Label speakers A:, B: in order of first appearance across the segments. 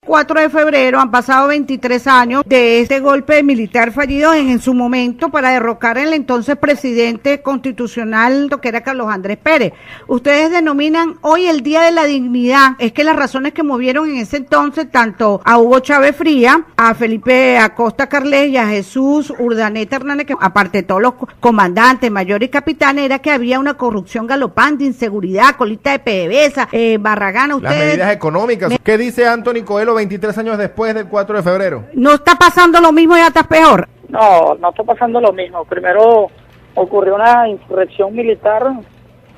A: 4 de febrero han pasado 23 años de este golpe militar fallido en su momento para derrocar al entonces presidente constitucional, que era Carlos Andrés Pérez. Ustedes denominan hoy el Día de la Dignidad. Es que las razones que movieron en ese entonces tanto a Hugo Chávez Frías, a Felipe Acosta Carles y a Jesús Urdaneta Hernández, que aparte de todos los comandantes, mayores y capitanes, era que había una corrupción galopante, inseguridad, colita de PDVSA, Barragán.
B: Las medidas económicas. ¿Qué dice Anthony Coelho 23 años después del 4 de febrero?
A: ¿No está pasando lo mismo y ya está peor?
C: No está pasando lo mismo. Primero ocurrió una insurrección militar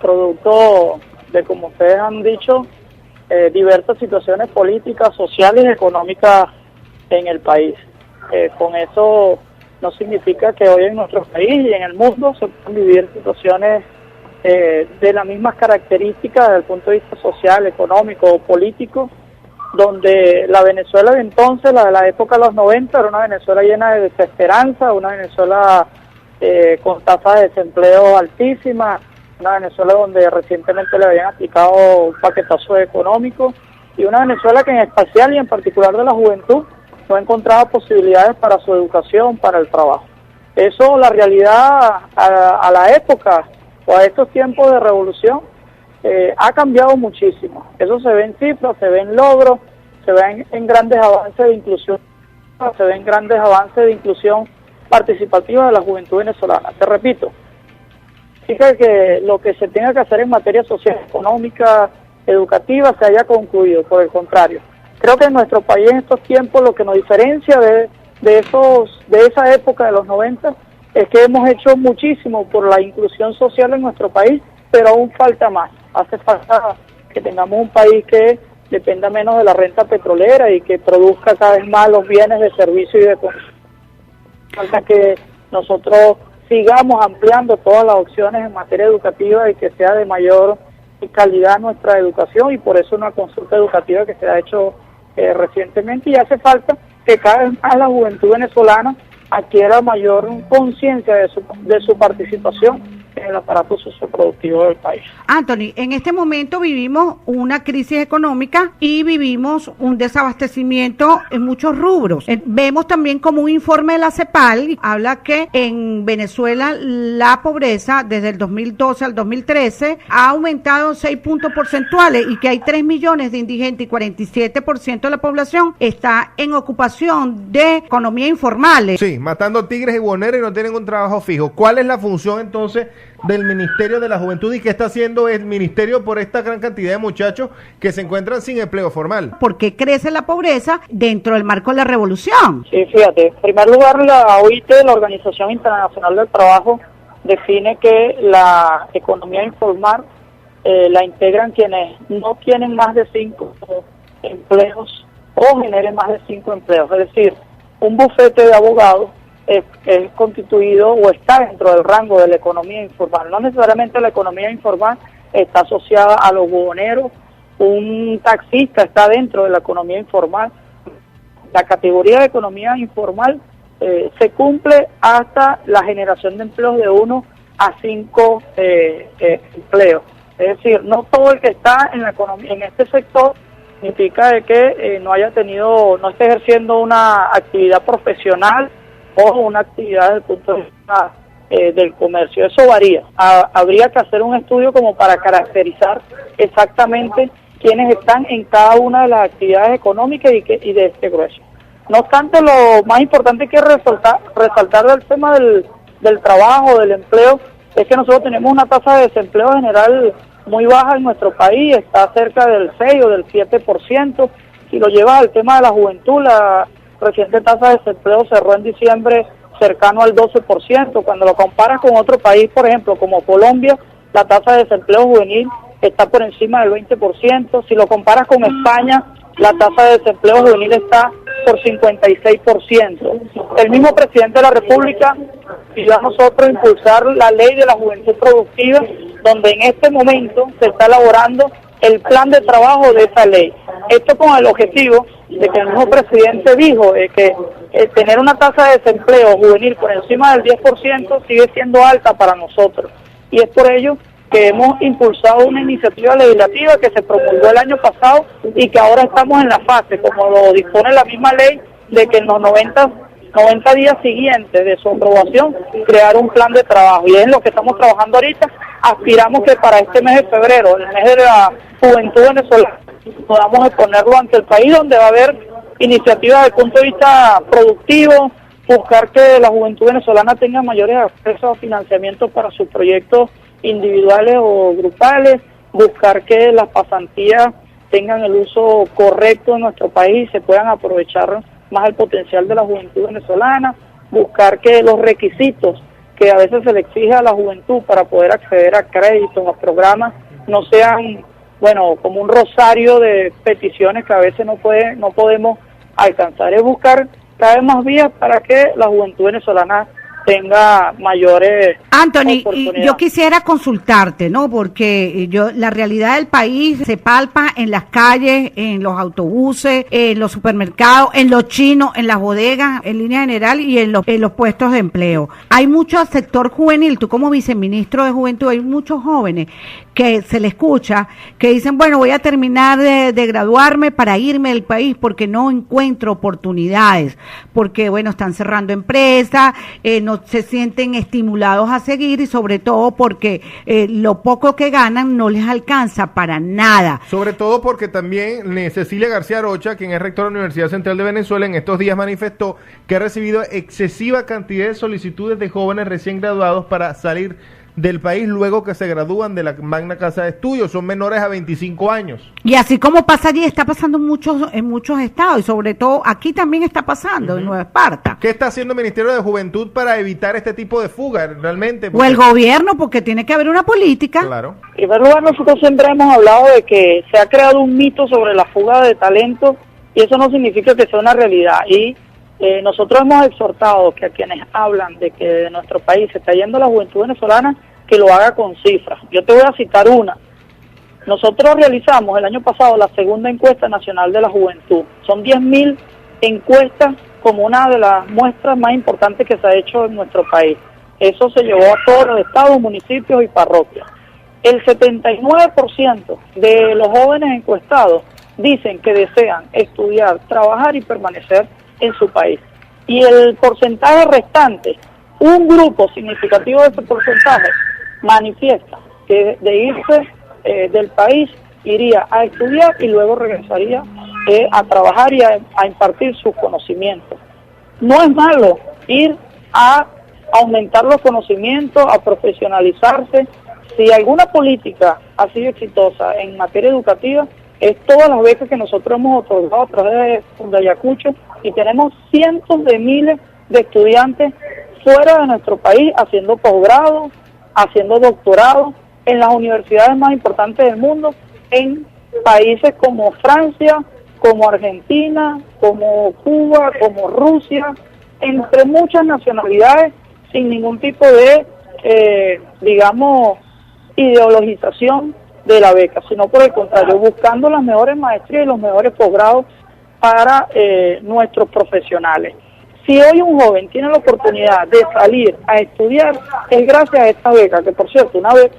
C: producto de, como ustedes han dicho, diversas situaciones políticas, sociales y económicas en el país. Con eso no significa que hoy en nuestro país y en el mundo se puedan vivir situaciones de las mismas características desde el punto de vista social, económico o político, donde la Venezuela de entonces, la de la época de los 90, era una Venezuela llena de desesperanza, una Venezuela con tasas de desempleo altísimas, una Venezuela donde recientemente le habían aplicado un paquetazo económico, y una Venezuela que en especial y en particular de la juventud no encontraba posibilidades para su educación, para el trabajo. Eso, la realidad a la época o a estos tiempos de revolución, ha cambiado muchísimo. Eso se ve en cifras, se ve en logros, se ve en grandes avances de inclusión, se ven grandes avances de inclusión participativa de la juventud venezolana. Te repito, significa que lo que se tenga que hacer en materia social, económica, educativa se haya concluido. Por el contrario, creo que en nuestro país en estos tiempos lo que nos diferencia de esa época de los 90 es que hemos hecho muchísimo por la inclusión social en nuestro país, pero aún falta más. Hace falta que tengamos un país que dependa menos de la renta petrolera y que produzca cada vez más los bienes de servicio y de consumo. Falta que nosotros sigamos ampliando todas las opciones en materia educativa y que sea de mayor calidad nuestra educación, y por eso una consulta educativa que se ha hecho recientemente, y hace falta que cada vez más la juventud venezolana adquiera mayor conciencia de su participación en el aparato socioproductivo del país.
A: Anthony, en este momento vivimos una crisis económica y vivimos un desabastecimiento en muchos rubros. Vemos también como un informe de la CEPAL habla que en Venezuela la pobreza desde el 2012 al 2013 ha aumentado 6 puntos porcentuales y que hay 3 millones de indigentes y 47% de la población está en ocupación de economía informal.
B: Sí, matando tigres y buhoneros y no tienen un trabajo fijo. ¿Cuál es la función entonces del Ministerio de la Juventud y qué está haciendo el Ministerio por esta gran cantidad de muchachos que se encuentran sin empleo formal?
A: ¿Por qué crece la pobreza dentro del marco de la revolución?
C: Sí, fíjate, en primer lugar la OIT, la Organización Internacional del Trabajo, define que la economía informal la integran quienes no tienen más de 5 empleos o generen más de 5 empleos, es decir, un bufete de abogados es constituido o está dentro del rango de la economía informal. No necesariamente la economía informal está asociada a los buhoneros, un taxista está dentro de la economía informal. La categoría de economía informal se cumple hasta la generación de empleos de 1 a 5 empleos. Es decir, no todo el que está en la economía, en este sector, significa de que no esté ejerciendo una actividad profesional o una actividad desde el punto de vista del comercio. Eso varía. Habría que hacer un estudio como para caracterizar exactamente quiénes están en cada una de las actividades económicas y de este grueso. No obstante, lo más importante que resaltar del tema del trabajo, del empleo, es que nosotros tenemos una tasa de desempleo general muy baja en nuestro país, está cerca del 6 o del 7%. Si lo llevas al tema de la juventud, la reciente tasa de desempleo cerró en diciembre cercano al 12%. Cuando lo comparas con otro país, por ejemplo, como Colombia, la tasa de desempleo juvenil está por encima del 20%. Si lo comparas con España, la tasa de desempleo juvenil está por 56%. El mismo presidente de la República pidió a nosotros impulsar la ley de la juventud productiva, donde en este momento se está elaborando el plan de trabajo de esa ley. Esto con el objetivo de que el mismo presidente dijo que tener una tasa de desempleo juvenil por encima del 10% sigue siendo alta para nosotros. Y es por ello que hemos impulsado una iniciativa legislativa que se promulgó el año pasado y que ahora estamos en la fase, como lo dispone la misma ley, de que en los 90 días siguientes de su aprobación, crear un plan de trabajo. Y es en lo que estamos trabajando ahorita. Aspiramos que para este mes de febrero, el mes de la juventud venezolana, podamos exponerlo ante el país, donde va a haber iniciativas desde el punto de vista productivo, buscar que la juventud venezolana tenga mayores accesos a financiamiento para sus proyectos individuales o grupales, buscar que las pasantías tengan el uso correcto en nuestro país y se puedan aprovechar más el potencial de la juventud venezolana, buscar que los requisitos que a veces se le exige a la juventud para poder acceder a créditos, a programas, no sean, bueno, como un rosario de peticiones que a veces no podemos alcanzar. Es buscar cada vez más vías para que la juventud venezolana tenga mayores
A: Anthony,
C: oportunidades.
A: y yo quisiera consultarte, ¿no? Porque la realidad del país se palpa en las calles, en los autobuses, en los supermercados, en los chinos, en las bodegas, en línea general y en los puestos de empleo. Hay mucho sector juvenil, tú como viceministro de Juventud, hay muchos jóvenes que se le escucha, que dicen, bueno, voy a terminar de graduarme para irme del país porque no encuentro oportunidades, porque, bueno, están cerrando empresas, no se sienten estimulados a seguir y sobre todo porque lo poco que ganan no les alcanza para nada.
B: Sobre todo porque también Cecilia García Rocha, quien es rectora de la Universidad Central de Venezuela, en estos días manifestó que ha recibido excesiva cantidad de solicitudes de jóvenes recién graduados para salir del país luego que se gradúan de la Magna Casa de Estudios, son menores a 25 años.
A: Y así como pasa allí, está pasando en muchos estados y sobre todo aquí también está pasando en Nueva Esparta.
B: ¿Qué está haciendo el Ministerio de Juventud para evitar este tipo de fuga realmente?
A: O el gobierno, porque tiene que haber una política.
B: Claro.
C: En primer lugar, nosotros siempre hemos hablado de que se ha creado un mito sobre la fuga de talento y eso no significa que sea una realidad. Y nosotros hemos exhortado que a quienes hablan de que de nuestro país se está yendo la juventud venezolana, que lo haga con cifras. Yo te voy a citar una. Nosotros realizamos el año pasado la segunda encuesta nacional de la juventud. Son 10.000 encuestas como una de las muestras más importantes que se ha hecho en nuestro país. Eso se llevó a todos los estados, municipios y parroquias. El 79% de los jóvenes encuestados dicen que desean estudiar, trabajar y permanecer en su país. Y el porcentaje restante, un grupo significativo de ese porcentaje, manifiesta que de irse del país iría a estudiar y luego regresaría a trabajar y a impartir sus conocimientos. No es malo ir a aumentar los conocimientos, a profesionalizarse. Si alguna política ha sido exitosa en materia educativa, es todas las becas que nosotros hemos otorgado a través de Ayacucho y tenemos cientos de miles de estudiantes fuera de nuestro país haciendo posgrado, haciendo doctorado en las universidades más importantes del mundo, en países como Francia, como Argentina, como Cuba, como Rusia, entre muchas nacionalidades, sin ningún tipo de, digamos, ideologización de la beca, sino por el contrario, buscando las mejores maestrías y los mejores posgrados para nuestros profesionales. Si hoy un joven tiene la oportunidad de salir a estudiar, es gracias a esta beca, que por cierto, una beca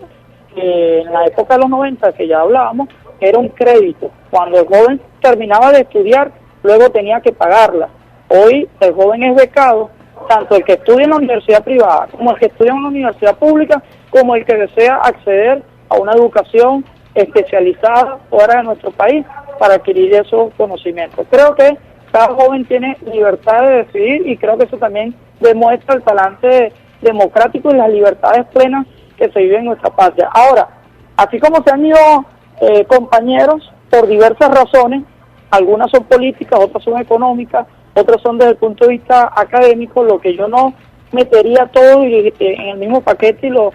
C: que en la época de los 90, que ya hablábamos, era un crédito. Cuando el joven terminaba de estudiar, luego tenía que pagarla. Hoy el joven es becado, tanto el que estudia en la universidad privada, como el que estudia en la universidad pública, como el que desea acceder a una educación especializada fuera de nuestro país para adquirir esos conocimientos. Creo que cada joven tiene libertad de decidir y creo que eso también demuestra el talante democrático y las libertades plenas que se viven en nuestra patria. Ahora, así como se han ido compañeros por diversas razones, algunas son políticas, otras son económicas, otras son desde el punto de vista académico, lo que yo no metería todo en el mismo paquete y lo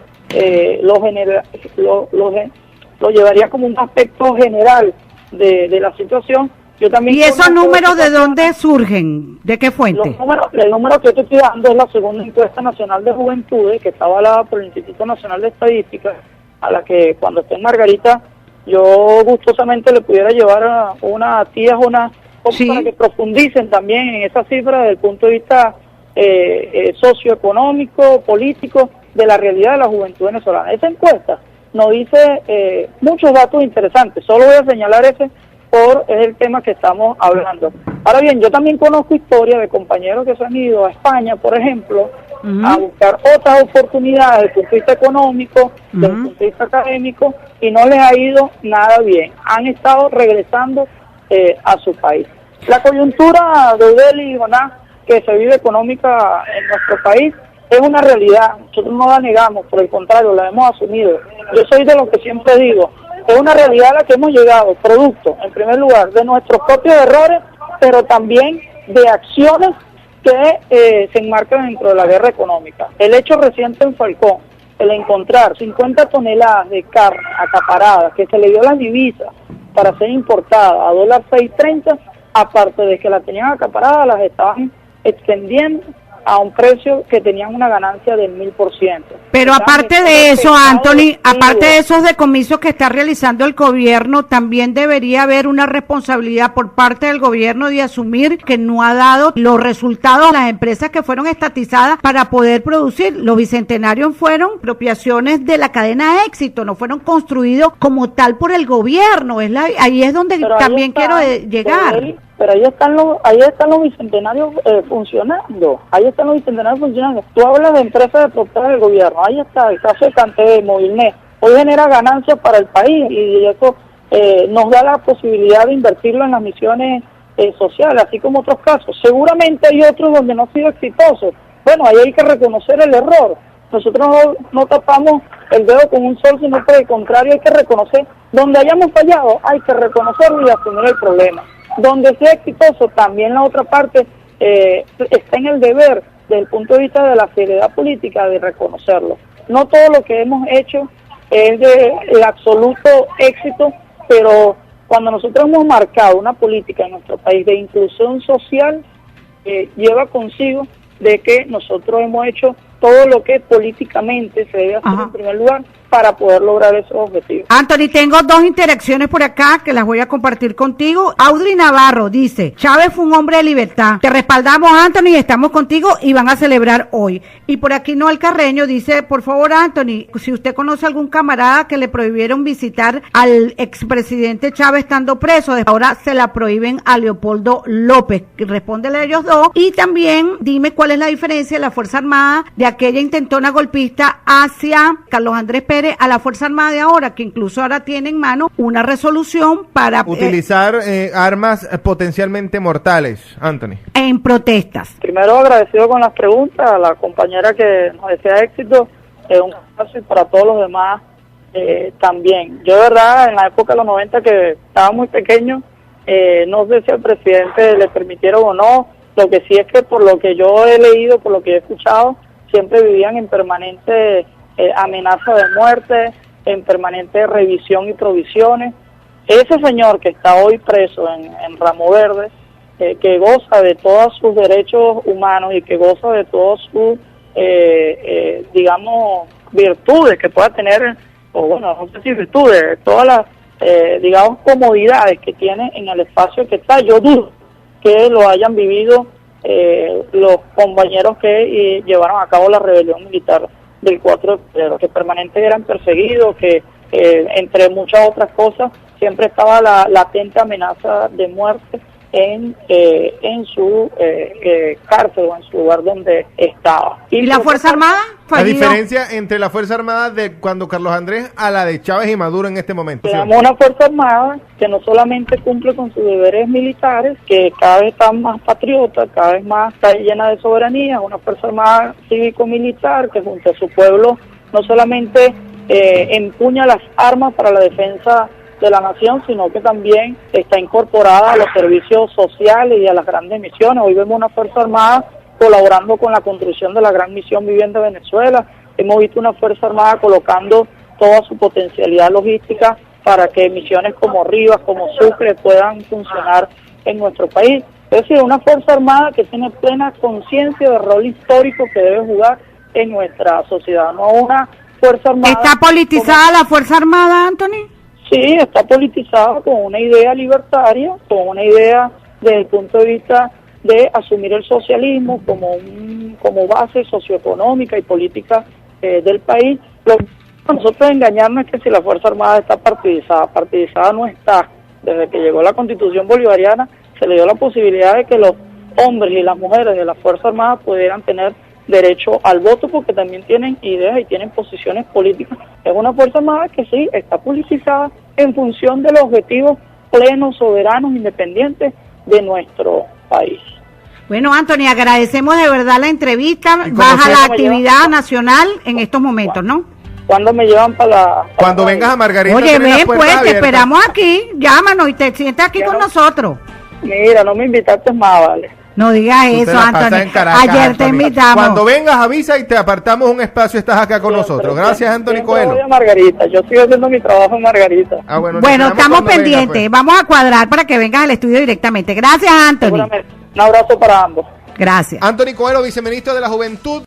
C: llevaría como un aspecto general de la situación. Yo también.
A: ¿Y esos números de dónde surgen? ¿De qué fuente?
C: El número que yo te estoy dando es la segunda encuesta nacional de juventudes, que está avalada por el Instituto Nacional de Estadística, a la que cuando esté en Margarita, yo gustosamente le pudiera llevar a una tía o una
A: sí,
C: para que profundicen también en esa cifra desde el punto de vista socioeconómico, político, de la realidad de la juventud venezolana. Esa encuesta nos dice muchos datos interesantes. Solo voy a señalar ese es el tema que estamos hablando. Ahora bien, yo también conozco historias de compañeros que se han ido a España, por ejemplo, a buscar otras oportunidades desde el punto de vista económico, desde el punto de vista académico, y no les ha ido nada bien. Han estado regresando a su país. La coyuntura de Udeli y Jonás que se vive económica en nuestro país es una realidad. Nosotros no la negamos, por el contrario, la hemos asumido. Yo soy de los que siempre digo, es una realidad a la que hemos llegado, producto, en primer lugar, de nuestros propios errores, pero también de acciones que se enmarcan dentro de la guerra económica. El hecho reciente en Falcón, el encontrar 50 toneladas de carne acaparadas, que se le dio las divisas para ser importada a $6.30, aparte de que la tenían acaparadas, las estaban extendiendo a un precio que tenían una ganancia del 1000%.
A: Pero aparte de eso, Anthony, aparte de esos decomisos que está realizando el gobierno, también debería haber una responsabilidad por parte del gobierno de asumir que no ha dado los resultados a las empresas que fueron estatizadas para poder producir. Los bicentenarios fueron apropiaciones de la cadena de éxito, no fueron construidos como tal por el gobierno. Ahí es donde también quiero llegar.
C: Pero ahí están los bicentenarios funcionando. Ahí están los bicentenarios funcionando. Tú hablas de empresas de propiedad del gobierno. Ahí está el caso de Cantey, Movilnet. Hoy genera ganancias para el país y eso nos da la posibilidad de invertirlo en las misiones sociales, así como otros casos. Seguramente hay otros donde no ha sido exitoso. Bueno, ahí hay que reconocer el error. Nosotros no tapamos el dedo con un sol, sino por el contrario hay que reconocer donde hayamos fallado, hay que reconocerlo y asumir el problema. Donde sea exitoso, también la otra parte está en el deber, desde el punto de vista de la seriedad política, de reconocerlo. No todo lo que hemos hecho es de el absoluto éxito, pero cuando nosotros hemos marcado una política en nuestro país de inclusión social, lleva consigo de que nosotros hemos hecho todo lo que políticamente se debe hacer en primer lugar para poder lograr esos objetivos.
A: Anthony, tengo dos interacciones por acá que las voy a compartir contigo. Audrey Navarro dice, Chávez fue un hombre de libertad. Te respaldamos, Anthony, y estamos contigo y van a celebrar hoy. Y por aquí Noel Carreño dice, por favor, Anthony, si usted conoce algún camarada que le prohibieron visitar al expresidente Chávez estando preso, ahora se la prohíben a Leopoldo López. Respóndele a ellos dos. Y también dime cuál es la diferencia de la Fuerza Armada de aquella intentona golpista hacia Carlos Andrés Pérez a la Fuerza Armada de ahora, que incluso ahora tiene en mano una resolución para
B: utilizar armas potencialmente mortales, Anthony.
A: En protestas.
C: Primero agradecido con las preguntas, a la compañera que nos desea éxito, un abrazo y para todos los demás también. Yo de verdad, en la época de los 90 que estaba muy pequeño, no sé si al presidente le permitieron o no, lo que sí es que por lo que yo he leído, por lo que he escuchado, siempre vivían en permanente amenaza de muerte, en permanente revisión y provisiones. Ese señor que está hoy preso en Ramo Verde, que goza de todos sus derechos humanos y que goza de todas sus, digamos, virtudes que pueda tener, o bueno, no sé si virtudes, todas las, digamos, comodidades que tiene en el espacio que está. Yo dudo que lo hayan vivido los compañeros que llevaron a cabo la rebelión militar del 4 de febrero, que permanentemente eran perseguidos, que entre muchas otras cosas siempre estaba la latente amenaza de muerte en su cárcel o en su lugar donde estaba.
A: ¿Y la Fuerza Armada?
B: La diferencia entre la Fuerza Armada de cuando Carlos Andrés a la de Chávez y Maduro en este momento.
C: Tenemos una Fuerza Armada que no solamente cumple con sus deberes militares, que cada vez está más patriota, cada vez más está llena de soberanía, una Fuerza Armada cívico-militar que junto a su pueblo no solamente empuña las armas para la defensa de la nación, sino que también está incorporada a los servicios sociales y a las grandes misiones. Hoy vemos una Fuerza Armada colaborando con la construcción de la gran misión Vivienda Venezuela. Hemos visto una Fuerza Armada colocando toda su potencialidad logística para que misiones como Rivas, como Sucre puedan funcionar en nuestro país. Es decir, una Fuerza Armada que tiene plena conciencia del rol histórico que debe jugar en nuestra sociedad, no una Fuerza Armada...
A: ¿Está politizada la Fuerza Armada, Anthony?
C: Sí, está politizada con una idea libertaria, con una idea desde el punto de vista de asumir el socialismo como base socioeconómica y política del país. Nosotros engañarnos es que si la Fuerza Armada está partidizada no está. Desde que llegó la Constitución Bolivariana se le dio la posibilidad de que los hombres y las mujeres de la Fuerza Armada pudieran tener derecho al voto porque también tienen ideas y tienen posiciones políticas. Es una Fuerza Armada que sí está politizada en función de los objetivos plenos, soberanos, independientes de nuestro país.
A: Bueno, Anthony, agradecemos de verdad la entrevista.
B: Y
A: Baja la
C: me
A: actividad
C: llevan?
A: nacional en estos momentos, ¿no?
C: ¿Cuándo me llevan para la...?
B: Cuando vengas a Margarita,
A: Oye,
B: tienes las
A: ven
B: puertas
A: pues, te
B: abiertas.
A: esperamos aquí. Llámanos y te sientas aquí
C: Ya
A: con
C: no.
A: nosotros.
C: Mira, no me invitaste más, vale.
A: No digas
B: Tú te
A: eso,
B: la pasas
A: Anthony.
B: en Caracas,
A: Ayer te
B: Anthony.
A: invitamos.
B: Cuando vengas avisa y te apartamos un espacio, estás acá con nosotros. Gracias, Anthony
C: Siempre
B: Coelho.
C: voy a Margarita, yo sigo haciendo mi trabajo en Margarita.
B: Ah, bueno, te
A: Bueno,
B: esperamos
A: estamos
B: cuando vengas,
A: pendientes.
B: pues.
A: Vamos a cuadrar para que vengas al estudio directamente. Gracias, Anthony.
C: Seguramente. Un abrazo para ambos.
A: Gracias.
B: Anthony Coelho, viceministro de la Juventud.